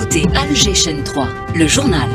écoutez Alger Chaîne 3, le journal.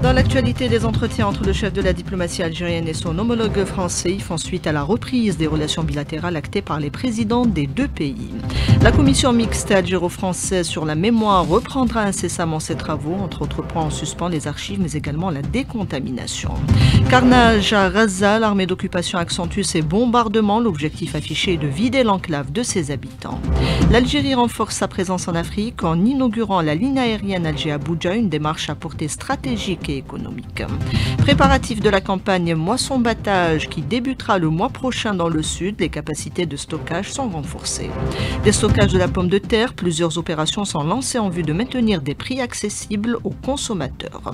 Dans l'actualité, des entretiens entre le chef de la diplomatie algérienne et son homologue français font suite à la reprise des relations bilatérales actées par les présidents des deux pays. La commission mixte algéro-française sur la mémoire reprendra incessamment ses travaux, entre autres points en suspens les archives, mais également la décontamination. Carnage à Gaza, l'armée d'occupation accentue ses bombardements. L'objectif affiché est de vider l'enclave de ses habitants. L'Algérie renforce sa présence en Afrique en inaugurant la ligne aérienne Alger-Abuja, une démarche à portée stratégique et économique. Préparatifs de la campagne moisson-battage qui débutera le mois prochain dans le sud, les capacités de stockage sont renforcées. Déstockage de la pomme de terre, plusieurs opérations sont lancées en vue de maintenir des prix accessibles aux consommateurs.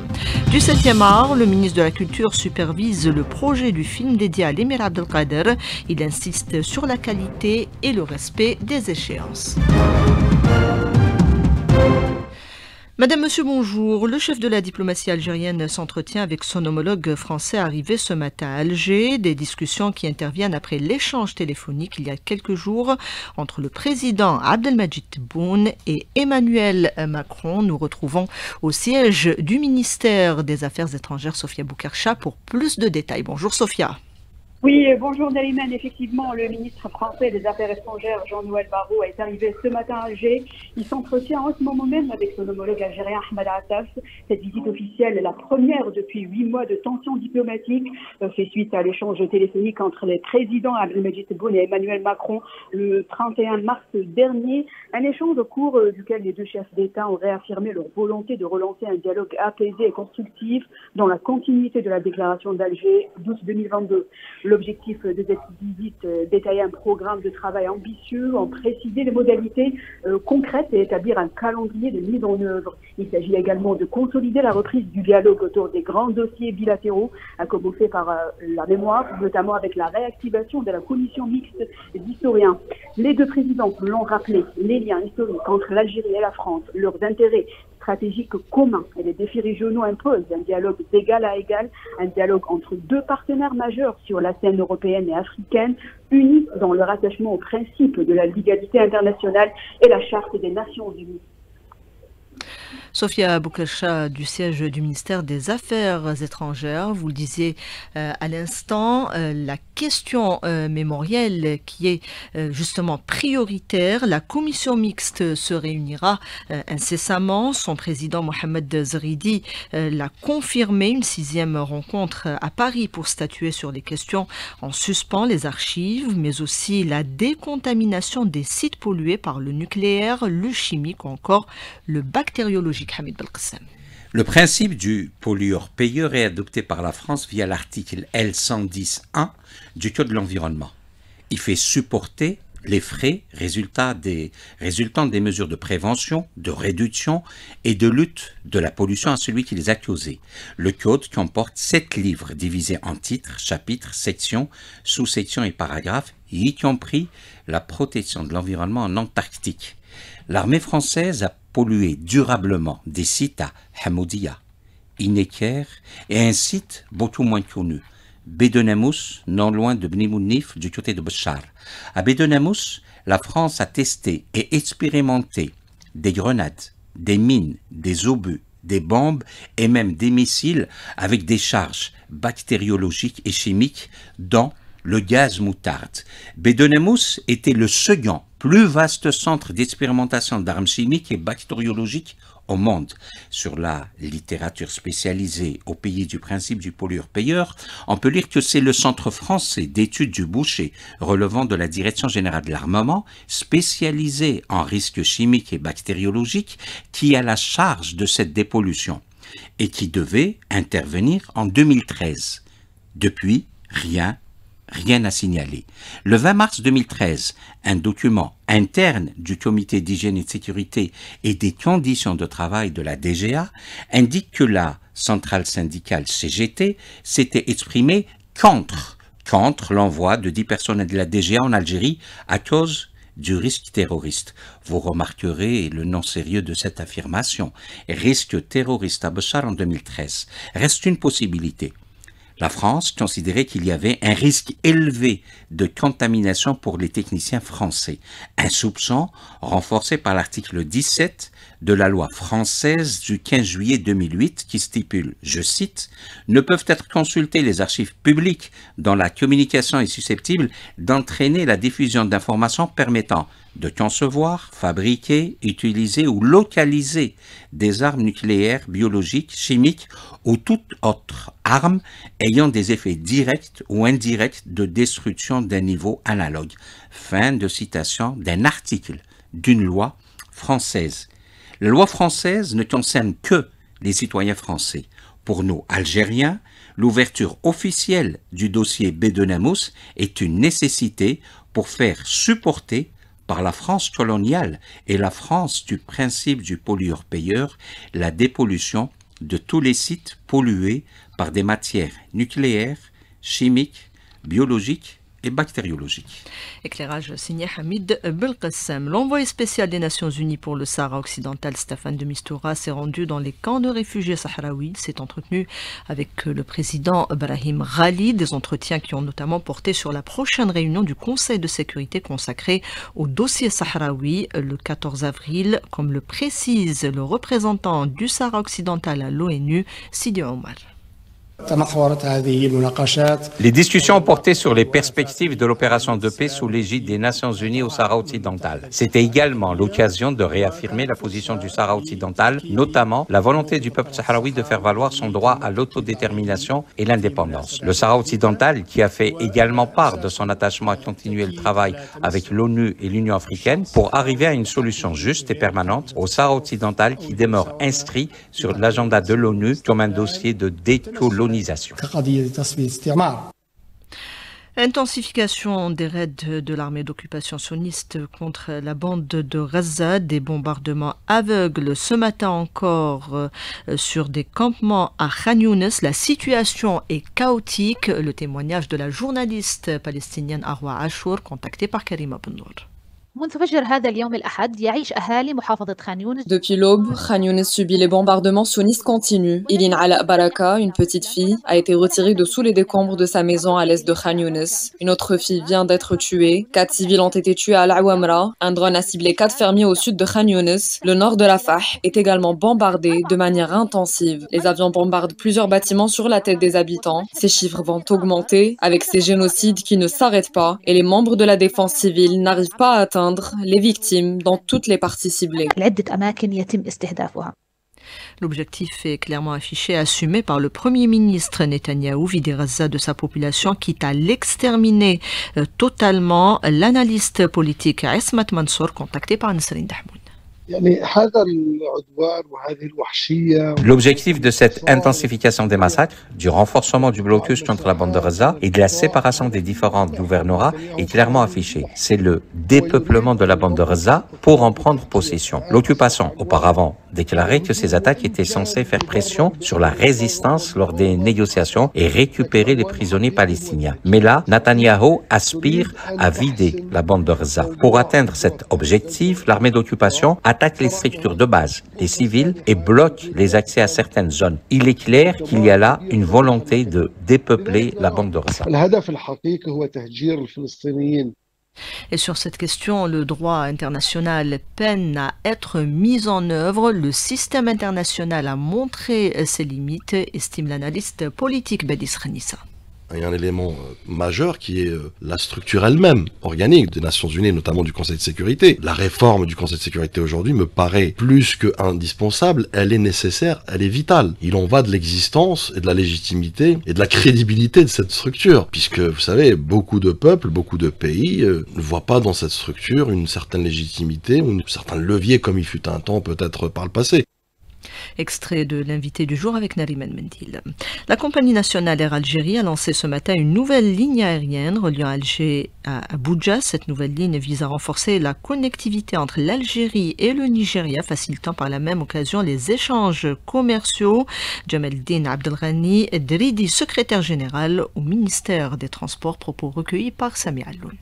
Du 7e art, le ministre de la Culture supervise le projet du film dédié à l'émir Abdelkader. Il insiste sur la qualité et le respect des échéances. Madame, Monsieur, bonjour. Le chef de la diplomatie algérienne s'entretient avec son homologue français arrivé ce matin à Alger. Des discussions qui interviennent après l'échange téléphonique il y a quelques jours entre le président Abdelmadjid Tebboune et Emmanuel Macron. Nous retrouvons au siège du ministère des Affaires étrangères Sophia Boukarcha pour plus de détails. Bonjour Sophia. Oui, bonjour Naïman. Effectivement, le ministre français des Affaires étrangères, Jean-Noël Barrot, est arrivé ce matin à Alger. Il s'entretient en ce moment même avec son homologue algérien Ahmed Attaf. Cette visite officielle est la première depuis 8 mois de tensions diplomatiques. Fait suite à l'échange téléphonique entre les présidents Abdelmadjid Tebboune et Emmanuel Macron le 31 mars dernier. Un échange au cours duquel les deux chefs d'État ont réaffirmé leur volonté de relancer un dialogue apaisé et constructif dans la continuité de la déclaration d'Alger d'août 2022. L'objectif de cette visite détaillait un programme de travail ambitieux, en préciser les modalités concrètes et établir un calendrier de mise en œuvre. Il s'agit également de consolider la reprise du dialogue autour des grands dossiers bilatéraux, à commencer par la mémoire, notamment avec la réactivation de la commission mixte d'historiens. Les deux présidents l'ont rappelé, les liens historiques entre l'Algérie et la France, leurs intérêts stratégiques communs et les défis régionaux imposent un dialogue d'égal à égal, un dialogue entre deux partenaires majeurs sur la scène européenne et africaine, unis dans leur attachement au principe de la légalité internationale et la charte des Nations Unies. Sophia Boukarcha du siège du ministère des Affaires étrangères, vous le disiez à l'instant, la question mémorielle qui est justement prioritaire. La commission mixte se réunira incessamment. Son président Mohamed Zridi l'a confirmé, une 6e rencontre à Paris pour statuer sur les questions en suspens, les archives, mais aussi la décontamination des sites pollués par le nucléaire, le chimique ou encore le bactériologique. Hamid Belkacem. Le principe du pollueur-payeur est adopté par la France via l'article L110.1 du Code de l'environnement. Il fait supporter les frais résultant des mesures de prévention, de réduction et de lutte de la pollution à celui qui les a causées. Le Code comporte 7 livres divisés en titres, chapitres, sections, sous-sections et paragraphes, y compris la protection de l'environnement en Antarctique. L'armée française a pollué durablement des sites à Hamoudia, Inéker et un site beaucoup moins connu, Bédenamous, non loin de Bni Mounif, du côté de Béchar. À Bédenamous, la France a testé et expérimenté des grenades, des mines, des obus, des bombes et même des missiles avec des charges bactériologiques et chimiques dont le gaz moutarde. Bédenamous était le second plus vaste centre d'expérimentation d'armes chimiques et bactériologiques au monde. Sur la littérature spécialisée au pays du principe du pollueur-payeur, on peut lire que c'est le Centre français d'études du boucher relevant de la Direction générale de l'armement, spécialisé en risques chimiques et bactériologiques, qui a la charge de cette dépollution et qui devait intervenir en 2013. Depuis, rien à signaler. Le 20 mars 2013, un document interne du Comité d'hygiène et de sécurité et des conditions de travail de la DGA indique que la centrale syndicale CGT, s'était exprimée contre l'envoi de 10 personnels de la DGA en Algérie à cause du risque terroriste. Vous remarquerez le non sérieux de cette affirmation. Risque terroriste à Béchar en 2013 reste une possibilité. La France considérait qu'il y avait un risque élevé de contamination pour les techniciens français. Un soupçon renforcé par l'article 17 de la loi française du 15 juillet 2008 qui stipule, je cite, « Ne peuvent être consultées les archives publiques dont la communication est susceptible d'entraîner la diffusion d'informations permettant de concevoir, fabriquer, utiliser ou localiser des armes nucléaires, biologiques, chimiques ou toute autre arme ayant des effets directs ou indirects de destruction d'un niveau analogue. » Fin de citation d'un article d'une loi française. La loi française ne concerne que les citoyens français. Pour nous, Algériens, l'ouverture officielle du dossier Bédenamous est une nécessité pour faire supporter par la France coloniale et la France du principe du pollueur-payeur la dépollution de tous les sites pollués par des matières nucléaires, chimiques, biologiques et bactériologiques. Éclairage signé Hamid Belkacem. L'envoyé spécial des Nations Unies pour le Sahara occidental, Staffan de Mistura, s'est rendu dans les camps de réfugiés sahraouis. Il s'est entretenu avec le président Brahim Ghali, des entretiens qui ont notamment porté sur la prochaine réunion du Conseil de sécurité consacrée au dossier sahraoui le 14 avril, comme le précise le représentant du Sahara occidental à l'ONU, Sidi Omar. Les discussions ont porté sur les perspectives de l'opération de paix sous l'égide des Nations Unies au Sahara occidental. C'était également l'occasion de réaffirmer la position du Sahara occidental, notamment la volonté du peuple sahraoui de faire valoir son droit à l'autodétermination et l'indépendance. Le Sahara occidental, qui a fait également part de son attachement à continuer le travail avec l'ONU et l'Union africaine pour arriver à une solution juste et permanente au Sahara occidental qui demeure inscrit sur l'agenda de l'ONU comme un dossier de décolonisation. Intensification des raids de l'armée d'occupation sioniste contre la bande de Gaza, des bombardements aveugles ce matin encore sur des campements à Khan Younes. La situation est chaotique. Le témoignage de la journaliste palestinienne Arwa Achour, contactée par Karima Bennour. Depuis l'aube, Khan Younes subit les bombardements sionistes continus. Ilin Ala Baraka, une petite fille, a été retirée de sous les décombres de sa maison à l'est de Khan Younes. Une autre fille vient d'être tuée. 4 civils ont été tués à Al-Awamra. Un drone a ciblé 4 fermiers au sud de Khan Younes. Le nord de la Fah est également bombardé de manière intensive. Les avions bombardent plusieurs bâtiments sur la tête des habitants. Ces chiffres vont augmenter avec ces génocides qui ne s'arrêtent pas et les membres de la défense civile n'arrivent pas à atteindre les victimes dans toutes les parties ciblées. L'objectif est clairement affiché, assumé par le Premier ministre Netanyahou, vider Gaza de sa population, quitte à l'exterminer totalement. L'analyste politique Esmat Mansour, contacté par Nasrin Dahmoud. L'objectif de cette intensification des massacres, du renforcement du blocus contre la bande de Gaza et de la séparation des différents gouvernorats est clairement affiché. C'est le dépeuplement de la bande de Gaza pour en prendre possession. L'occupation, auparavant, déclarait que ces attaques étaient censées faire pression sur la résistance lors des négociations et récupérer les prisonniers palestiniens. Mais là, Netanyahou aspire à vider la bande de Gaza. Pour atteindre cet objectif, l'armée d'occupation attaque les structures de base, les civils, et bloque les accès à certaines zones. Il est clair qu'il y a là une volonté de dépeupler la bande de Gaza. Et sur cette question, le droit international peine à être mis en œuvre. Le système international a montré ses limites, estime l'analyste politique Badis Khanissa. Il y a un élément majeur qui est la structure elle-même, organique des Nations Unies, notamment du Conseil de sécurité. La réforme du Conseil de sécurité aujourd'hui me paraît plus que indispensable, elle est nécessaire, elle est vitale. Il en va de l'existence et de la légitimité et de la crédibilité de cette structure, puisque vous savez, beaucoup de peuples, beaucoup de pays ne voient pas dans cette structure une certaine légitimité ou un certain levier comme il fut un temps peut-être par le passé. Extrait de l'invité du jour avec Nariman Mendil. La compagnie nationale Air Algérie a lancé ce matin une nouvelle ligne aérienne reliant Alger à Abuja. Cette nouvelle ligne vise à renforcer la connectivité entre l'Algérie et le Nigeria, facilitant par la même occasion les échanges commerciaux. Jamaldine Abdelghani Dridi, secrétaire général au ministère des Transports, propos recueillis par Sami Alloun.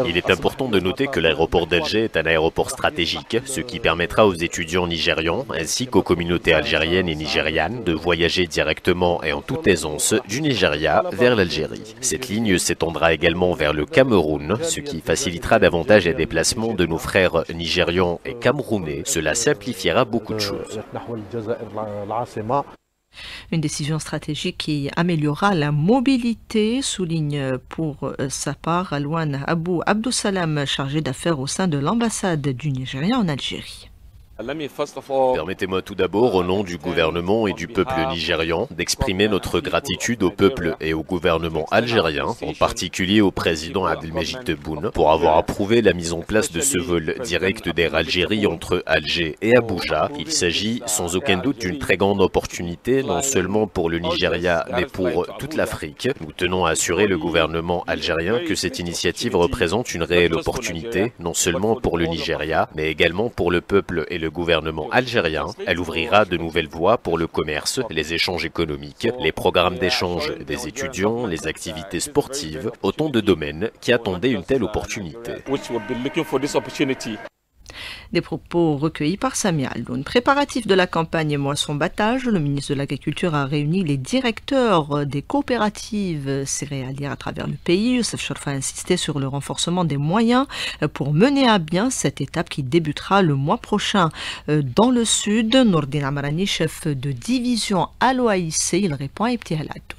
Il est important de noter que l'aéroport d'Alger est un aéroport stratégique, ce qui permettra aux étudiants nigérians ainsi qu'aux communautés algériennes et nigérianes de voyager directement et en toute aisance du Nigeria vers l'Algérie. Cette ligne s'étendra également vers le Cameroun, ce qui facilitera davantage les déplacements de nos frères nigérians et camerounais. Cela simplifiera beaucoup de choses. Une décision stratégique qui améliorera la mobilité, souligne pour sa part Alouane Abdou-Salam, chargé d'affaires au sein de l'ambassade du Nigeria en Algérie. Permettez-moi tout d'abord, au nom du gouvernement et du peuple nigérian, d'exprimer notre gratitude au peuple et au gouvernement algérien, en particulier au président Abdelmajid Tebboune, pour avoir approuvé la mise en place de ce vol direct d'Air Algérie entre Alger et Abuja. Il s'agit sans aucun doute d'une très grande opportunité, non seulement pour le Nigeria, mais pour toute l'Afrique. Nous tenons à assurer le gouvernement algérien que cette initiative représente une réelle opportunité, non seulement pour le Nigeria, mais également pour le peuple et le gouvernement algérien. Elle ouvrira de nouvelles voies pour le commerce, les échanges économiques, les programmes d'échange des étudiants, les activités sportives, autant de domaines qui attendaient une telle opportunité. Des propos recueillis par Sami Alloun. Préparatif de la campagne moisson-battage, le ministre de l'Agriculture a réuni les directeurs des coopératives céréalières à travers le pays. Youssef Chorfa a insisté sur le renforcement des moyens pour mener à bien cette étape qui débutera le mois prochain. Dans le sud, Nourdine Amarani, chef de division à l'OAIC, il répond à Ibtihal Addoun.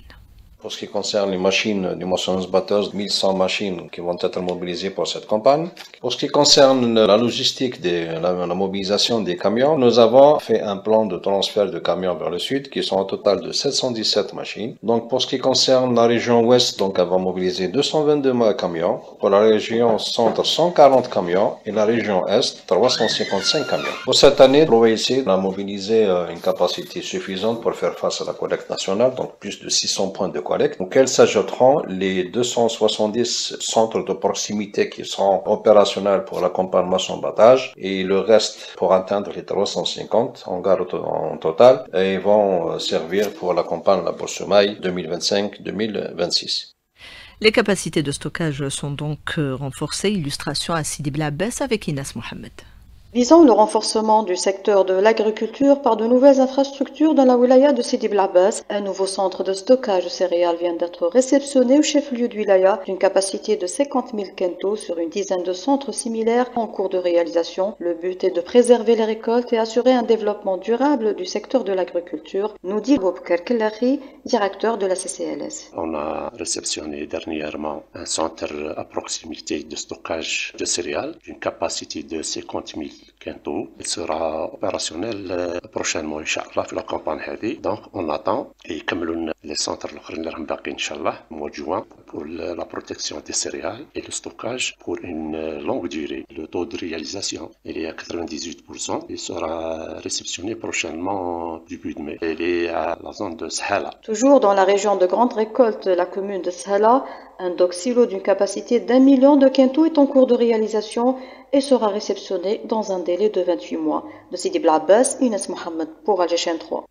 Pour ce qui concerne les machines du moissonneuse-batteuse, 1100 machines qui vont être mobilisées pour cette campagne. Pour ce qui concerne la logistique, la mobilisation des camions, nous avons fait un plan de transfert de camions vers le sud qui sont au total de 717 machines. Donc pour ce qui concerne la région ouest, donc elle va mobiliser 222 camions. Pour la région centre, 140 camions et la région est, 355 camions. Pour cette année, l'OAIC a mobilisé une capacité suffisante pour faire face à la collecte nationale, donc plus de 600 points de collecte, auxquels s'ajouteront les 270 centres de proximité qui seront opérationnels pour la campagne moisson-battage et le reste pour atteindre les 350 en total et vont servir pour la campagne Labour-Semaille 2025-2026. Les capacités de stockage sont donc renforcées. Illustration à Sidi Blabès avec Inès Mohamed. Visant le renforcement du secteur de l'agriculture par de nouvelles infrastructures dans la wilaya de Sidi Blabès, un nouveau centre de stockage céréales vient d'être réceptionné au chef-lieu de wilaya d'une capacité de 50 000 quintaux sur une dizaine de centres similaires en cours de réalisation. Le but est de préserver les récoltes et assurer un développement durable du secteur de l'agriculture, nous dit Boubacar Kellari, directeur de la CCLS. On a réceptionné dernièrement un centre à proximité de stockage de céréales d'une capacité de 50 000 quintaux. Il sera opérationnel prochainement, Inch'Allah, pour la campagne هذه. Donc, on attend et comme les centres الآخرين اللي باقي Inch'Allah, mois de juin, pour la protection des céréales et le stockage pour une longue durée. Le taux de réalisation, il est à 98%. Il sera réceptionné prochainement début de mai. Il est à la zone de Shala. Toujours dans la région de grande récolte de la commune de Shala, un dock silo d'une capacité d'1 million de quintaux est en cours de réalisation et sera réceptionné dans un délai de 28 mois. De Sidi Blabès, Inès Mohamed pour Alger 3.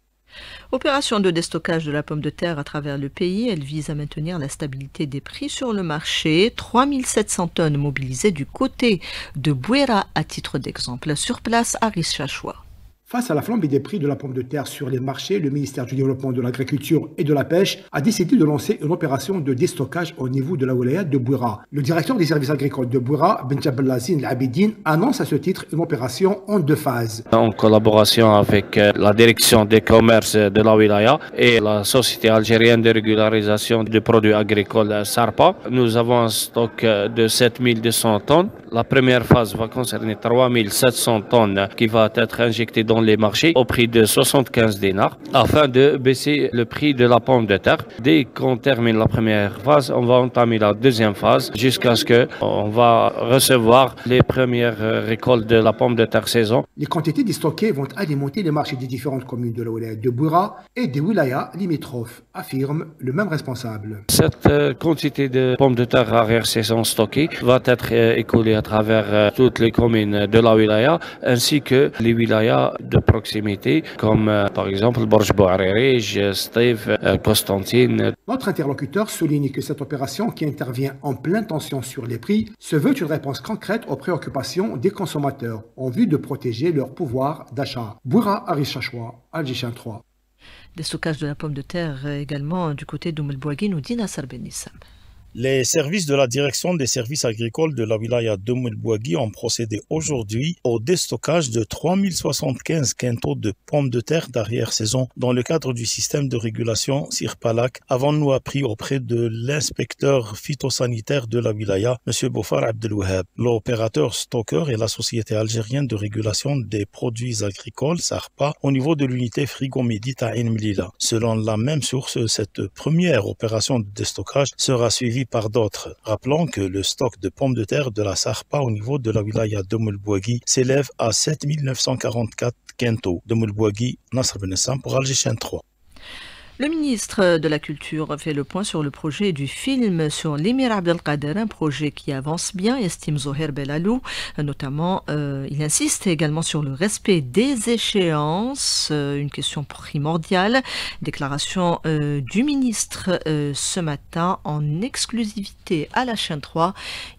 Opération de déstockage de la pomme de terre à travers le pays, elle vise à maintenir la stabilité des prix sur le marché. 3700 tonnes mobilisées du côté de Bouera à titre d'exemple. Sur place, Aris Chachoua. Face à la flambée des prix de la pomme de terre sur les marchés, le ministère du Développement de l'Agriculture et de la Pêche a décidé de lancer une opération de déstockage au niveau de la wilaya de Bouera. Le directeur des services agricoles de Bouera, Benjabellazine Al-Abidine, annonce à ce titre une opération en 2 phases. En collaboration avec la direction des commerces de la wilaya et la Société algérienne de régularisation des produits agricoles SARPA, nous avons un stock de 7200 tonnes. La première phase va concerner 3700 tonnes qui va être injectée dans les marchés au prix de 75 dinars afin de baisser le prix de la pomme de terre. Dès qu'on termine la première phase, on va entamer la deuxième phase jusqu'à ce qu'on va recevoir les premières récoltes de la pomme de terre saison. Les quantités déstockées vont alimenter les marchés des différentes communes de la wilaya de Bouira et des wilayas limitrophes, affirme le même responsable. Cette quantité de pommes de terre arrière-saison stockées va être écoulée à travers toutes les communes de la wilaya ainsi que les wilayas de proximité comme par exemple Borj Bouarerij, Stif, Constantine. Notre interlocuteur souligne que cette opération qui intervient en pleine tension sur les prix se veut une réponse concrète aux préoccupations des consommateurs en vue de protéger leur pouvoir d'achat. Bouira Arichachoua, Algéchin 3. Des stockages de la pomme de terre également du côté d'Oum El Bouagui, nous dit Nasser Benissam. Les services de la direction des services agricoles de la wilaya d'Oum El Bouagui ont procédé aujourd'hui au déstockage de 3075 quintaux de pommes de terre d'arrière-saison dans le cadre du système de régulation Sirpalak, avons-nous appris auprès de l'inspecteur phytosanitaire de la wilaya, M. Boufar Abdelouhab. L'opérateur stockeur est la société algérienne de régulation des produits agricoles, SARPA, au niveau de l'unité frigomédite à Enmlila. Selon la même source, cette première opération de déstockage sera suivie par d'autres. Rappelons que le stock de pommes de terre de la SARPA au niveau de la wilaya d'Oum El Bouagui s'élève à 7944 quintaux. d'Oum El Bouagui, Nasser Benissam pour Algéchin 3. Le ministre de la Culture fait le point sur le projet du film sur l'émir Abdelkader, un projet qui avance bien, estime Zoher Belalou. Notamment, il insiste également sur le respect des échéances, une question primordiale. Déclaration du ministre ce matin en exclusivité à la chaîne 3.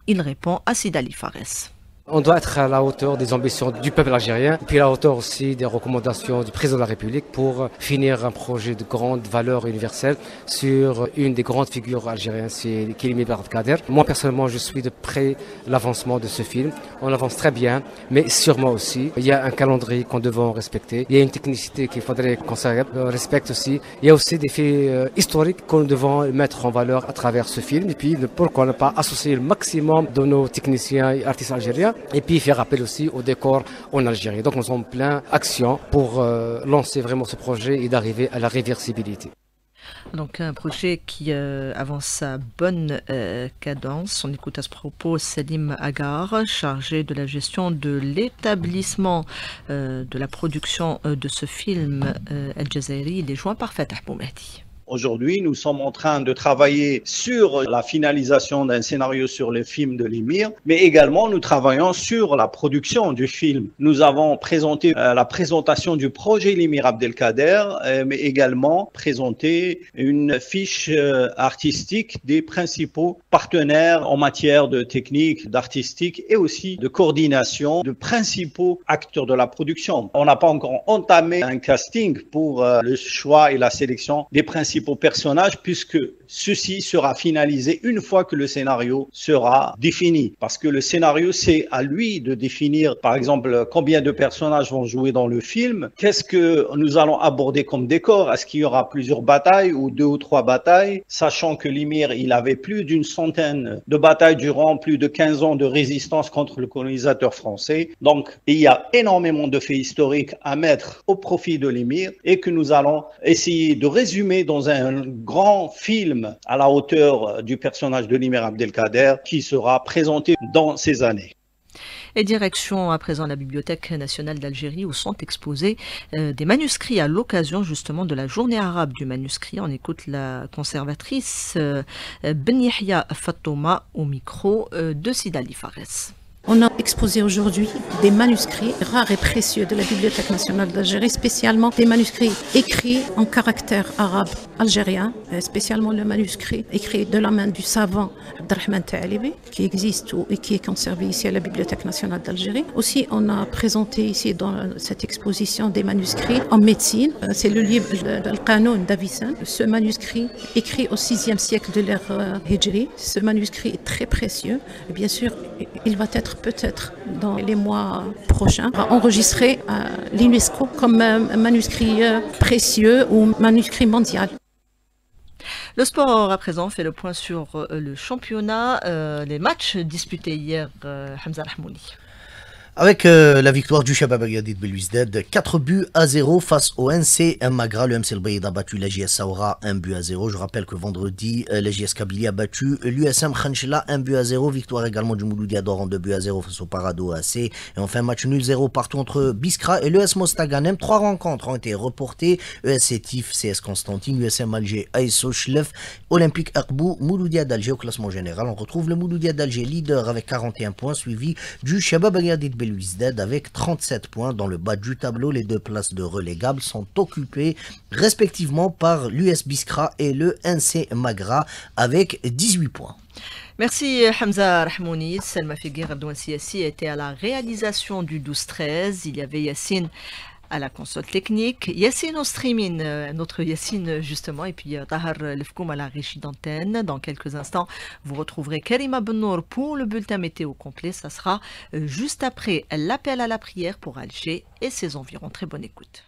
Il répond à Sidali Fares. On doit être à la hauteur des ambitions du peuple algérien, puis à la hauteur aussi des recommandations du président de la République pour finir un projet de grande valeur universelle sur une des grandes figures algériennes, c'est l'émir Abdelkader. Moi personnellement, je suis de près l'avancement de ce film. On avance très bien, mais sûrement aussi, il y a un calendrier qu'on devons respecter. Il y a une technicité qu'il faudrait qu'on respecte aussi. Il y a aussi des faits historiques qu'on devons mettre en valeur à travers ce film. Et puis, pourquoi ne pas associer le maximum de nos techniciens et artistes algériens et puis faire appel aussi au décor en Algérie. Donc nous sommes plein d'action pour lancer vraiment ce projet et d'arriver à la réversibilité. Donc un projet qui avance à bonne cadence. On écoute à ce propos Salim Agar, chargé de la gestion de l'établissement de la production de ce film El Jazairi. Il est joint par Fatah Boumehdi. Aujourd'hui, nous sommes en train de travailler sur la finalisation d'un scénario sur le film de l'émir, mais également nous travaillons sur la production du film. Nous avons présenté la présentation du projet l'émir Abdelkader, mais également présenté une fiche artistique des principaux partenaires en matière de technique, d'artistique et aussi de coordination de principaux acteurs de la production. On n'a pas encore entamé un casting pour le choix et la sélection des principaux personnages puisque ceci sera finalisé une fois que le scénario sera défini. Parce que le scénario, c'est à lui de définir, par exemple, combien de personnages vont jouer dans le film, qu'est-ce que nous allons aborder comme décor, est-ce qu'il y aura plusieurs batailles ou 2 ou 3 batailles, sachant que l'émir, il avait plus d'une centaine de batailles durant plus de 15 ans de résistance contre le colonisateur français. Donc, il y a énormément de faits historiques à mettre au profit de l'émir et que nous allons essayer de résumer dans un grand film à la hauteur du personnage de l'émir Abdelkader qui sera présenté dans ces années. Et direction à présent la Bibliothèque nationale d'Algérie où sont exposés des manuscrits à l'occasion justement de la journée arabe du manuscrit. On écoute la conservatrice Ben Yahya Fatouma au micro de Sidali Fares. On a exposé aujourd'hui des manuscrits rares et précieux de la Bibliothèque nationale d'Algérie, spécialement des manuscrits écrits en caractère arabe algérien, spécialement le manuscrit écrit de la main du savant Abdelrahman Ta'alibi, qui existe et qui est conservé ici à la Bibliothèque nationale d'Algérie. Aussi, on a présenté ici dans cette exposition des manuscrits en médecine. C'est le livre Al-Qanoun d'Avicenne. Ce manuscrit écrit au 6e siècle de l'ère Hijri. Ce manuscrit est très précieux. Et bien sûr, il va être peut-être dans les mois prochains enregistré à l'UNESCO comme un manuscrit précieux ou manuscrit mondial. Le sport à présent fait le point sur le championnat, les matchs disputés hier, Hamza Rahmouni. Avec la victoire du Shabab Agadir Belouizdad, 4-0 face au NC Magra. Le MC El Bayed a battu la JS Saoura 1-0. Je rappelle que vendredi, la JS Kabylie a battu l'USM Khanchla 1-0. Victoire également du Mouloudia d'Or en 2-0 face au Parado AC. Et enfin, match nul 0 partout entre Biskra et l'ES Mostaganem. 3 rencontres ont été reportées. ES Sétif, CS Constantine, USM Alger, ASO Chlef, Olympique Akbou, Mouloudia d'Alger. Au classement général, on retrouve le Mouloudia d'Alger leader avec 41 points, suivi du Shabab Agadir Belouizdad avec 37 points. Dans le bas du tableau, les 2 places de relégables sont occupées respectivement par l'US Biskra et le NC Magra avec 18 points. Merci Hamza Rahmouni. Selma Figuer Abdouan Siassi était à la réalisation du 12-13. Il y avait Yassine à la console technique, Yassine au streaming, notre Yassine justement, et puis Tahar Lefkoum à la régie d'antenne. Dans quelques instants, vous retrouverez Karima Benour pour le bulletin météo complet. Ça sera juste après l'appel à la prière pour Alger et ses environs. Très bonne écoute.